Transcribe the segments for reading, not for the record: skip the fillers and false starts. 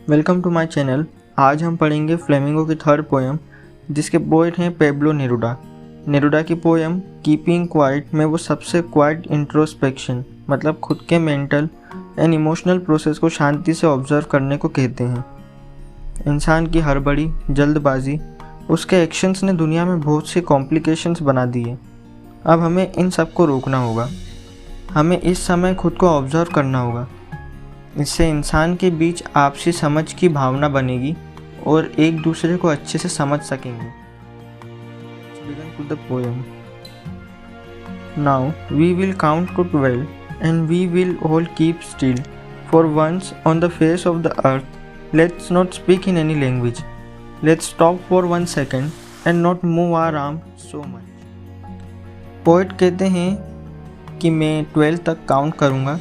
Welcome to my channel. आज हम पढ़ेंगे फ्लेमिंगो की थर्ड पोएम, जिसके पोएट हैं पेब्लो नेरुडा। नेरुडा की पोएम कीपिंग क्वाइट में वो सबसे क्वाइट इंट्रोस्पेक्शन मतलब खुद के मेंटल एंड इमोशनल प्रोसेस को शांति से ऑब्जर्व करने को कहते हैं। इंसान की हड़बड़ी, जल्दबाजी, उसके एक्शंस ने दुनिया में बहुत सी कॉम्प्लिकेशंस बना दिए। अब हमें इन सब को रोकना होगा। हमें इस समय खुद को ऑब्जर्व करना होगा। इससे इंसान के बीच आपसी समझ की भावना बनेगी और एक दूसरे को अच्छे से समझ सकेंगे। Begin to the poem. Now we will count to 12 and we will all keep still. For once on the face of the earth, let's not speak in any language. Let's stop for 1 second and not move our arm so much. Poet कहते हैं कि मैं 12 तक count करूँगा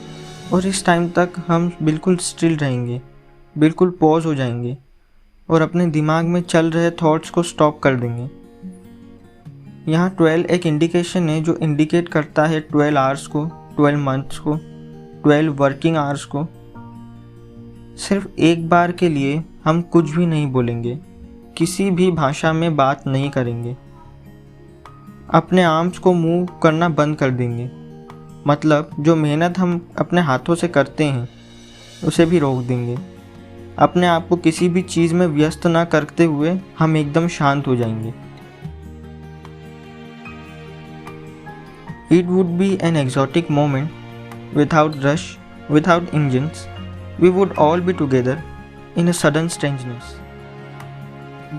और इस time तक हम बिल्कुल स्टिल रहेंगे, बिल्कुल पॉज हो जाएंगे और अपने दिमाग में चल रहे थॉट्स को स्टॉप कर देंगे। यहाँ 12 एक इंडिकेशन है जो इंडिकेट करता है 12 आवर्स को, 12 मंथ्स को, 12 वर्किंग आवर्स को। सिर्फ एक बार के लिए हम कुछ भी नहीं बोलेंगे, किसी भी भाषा में बात नहीं करेंगे, अपने आर्म्स को मूव करना बंद कर देंगे। मतलब जो मेहनत हम अपने हाथों से करते हैं उसे भी रोक देंगे। अपने आप को किसी भी चीज़ में व्यस्त ना करते हुए हम एकदम शांत हो जाएंगे। It would be an exotic moment, without rush, without engines. We would all be together in a sudden strangeness.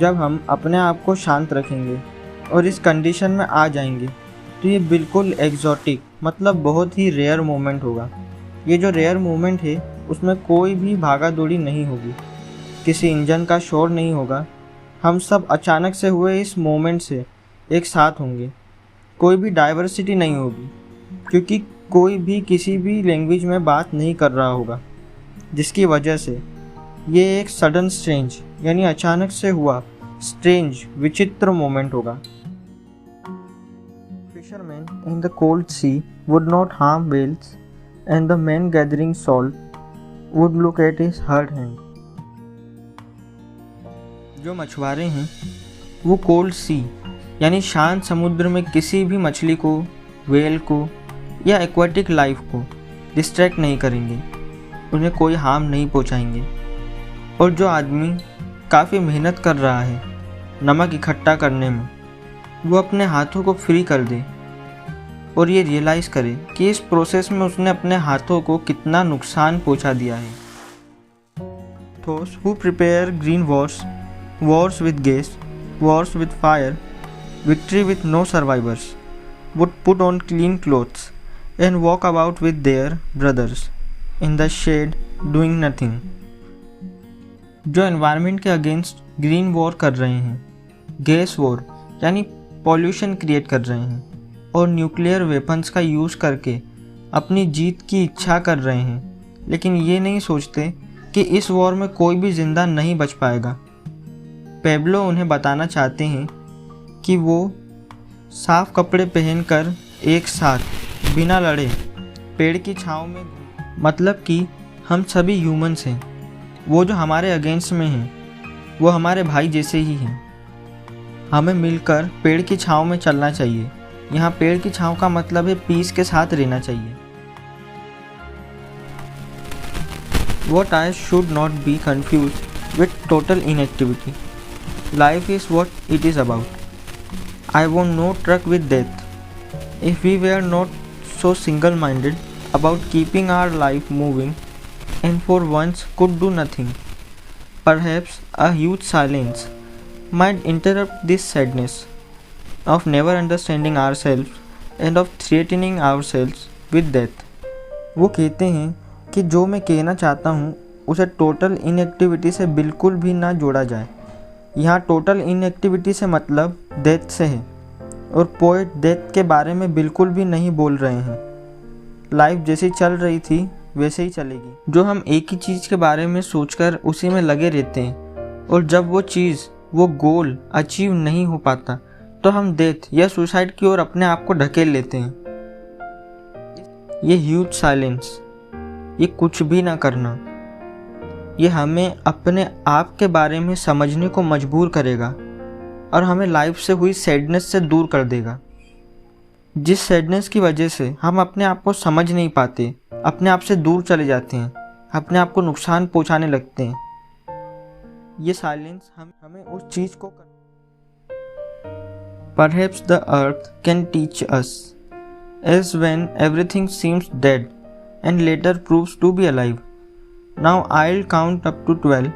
जब हम अपने आप को शांत रखेंगे और इस कंडीशन में आ जाएंगे तो ये बिल्कुल एग्जॉटिक मतलब बहुत ही रेयर मोमेंट होगा। ये जो रेयर मोमेंट है उसमें कोई भी भागा दौड़ी नहीं होगी, किसी इंजन का शोर नहीं होगा। हम सब अचानक से हुए इस मोमेंट से एक साथ होंगे। कोई भी डाइवर्सिटी नहीं होगी क्योंकि कोई भी किसी भी लैंग्वेज में बात नहीं कर रहा होगा, जिसकी वजह से ये एक सडन स्ट्रेंज यानी अचानक से हुआ स्ट्रेंज विचित्र मोमेंट होगा। Fishermen in the cold sea would not harm whales, and the men gathering salt would look at his hurt hand. जो मछुआरे हैं वो कोल्ड सी यानी शांत समुद्र में किसी भी मछली को, वेल को या एक्वाटिक लाइफ को डिस्ट्रैक्ट नहीं करेंगे, उन्हें कोई हार्म नहीं पहुंचाएंगे। और जो आदमी काफ़ी मेहनत कर रहा है नमक इकट्ठा करने में, वो अपने हाथों को फ्री कर दे और ये रियलाइज़ करे कि इस प्रोसेस में उसने अपने हाथों को कितना नुकसान पहुंचा दिया है। Those who prepare green wars, wars with gas, wars with fire, victory with no survivors, would put on clean clothes and walk about with their brothers in the shade doing nothing. जो environment के against green war कर रहे हैं, gas war यानी pollution create कर रहे हैं और न्यूक्लियर वेपन्स का यूज़ करके अपनी जीत की इच्छा कर रहे हैं, लेकिन ये नहीं सोचते कि इस वॉर में कोई भी ज़िंदा नहीं बच पाएगा। पेब्लो उन्हें बताना चाहते हैं कि वो साफ कपड़े पहनकर एक साथ बिना लड़े पेड़ की छांव में, मतलब कि हम सभी ह्यूमंस हैं। वो जो हमारे अगेंस्ट में हैं वो हमारे भाई जैसे ही हैं। हमें मिलकर पेड़ की छांव में चलना चाहिए। यहाँ पेड़ की छांव का मतलब है पीस के साथ रहना चाहिए। What I should not be confused with total inactivity. Life is what it is about. I want no truck with death. If we were not so single-minded about keeping our life moving and for once could do nothing, perhaps a huge silence might interrupt this sadness of never understanding ourselves and of threatening ourselves with death. वो कहते हैं कि जो मैं कहना चाहता हूँ उसे टोटल इनएक्टिविटी से बिल्कुल भी ना जोड़ा जाए। यहाँ टोटल इनएक्टिविटी से मतलब डेथ से है और पोएट डेथ के बारे में बिल्कुल भी नहीं बोल रहे हैं। लाइफ जैसी चल रही थी वैसे ही चलेगी। जो हम एक ही चीज़ के बारे में सोचकर उसी में लगे रहते हैं और जब वो चीज़, वो गोल अचीव नहीं हो पाता तो हम डेथ या सुसाइड की ओर अपने आप को ढकेल लेते हैं। ये ह्यूज साइलेंस, ये कुछ भी ना करना, ये हमें अपने आप के बारे में समझने को मजबूर करेगा और हमें लाइफ से हुई सैडनेस से दूर कर देगा, जिस सैडनेस की वजह से हम अपने आप को समझ नहीं पाते, अपने आप से दूर चले जाते हैं, अपने आप को नुकसान पहुंचाने लगते हैं। ये साइलेंस हमें उस चीज़ को Perhaps the earth can teach us, as when everything seems dead and later proves to be alive. Now I'll count up to 12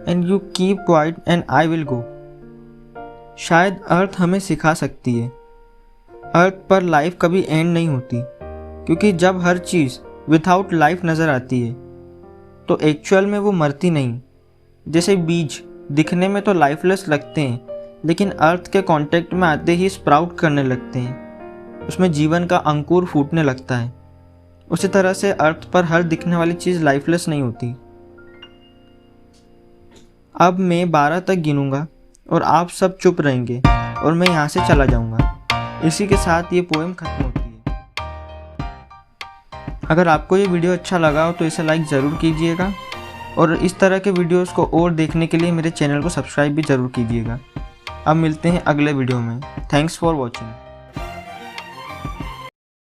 and you keep quiet and I will go. शायद अर्थ हमें सिखा सकती है। अर्थ पर life कभी and नहीं होती, क्योंकि जब हर चीज़ विदाउट लाइफ नज़र आती है तो एक्चुअल में वो मरती नहीं। जैसे बीज दिखने में तो लाइफलेस लगते हैं, लेकिन अर्थ के कांटेक्ट में आते ही स्प्राउट करने लगते हैं, उसमें जीवन का अंकुर फूटने लगता है। उसी तरह से अर्थ पर हर दिखने वाली चीज़ लाइफलेस नहीं होती। अब मैं 12 तक गिनूंगा और आप सब चुप रहेंगे और मैं यहाँ से चला जाऊँगा। इसी के साथ ये पोएम खत्म होती है। अगर आपको ये वीडियो अच्छा लगा हो तो इसे लाइक ज़रूर कीजिएगा और इस तरह के वीडियोस को और देखने के लिए मेरे चैनल को सब्सक्राइब भी ज़रूर कीजिएगा। अब मिलते हैं अगले वीडियो में। Thanks for watching.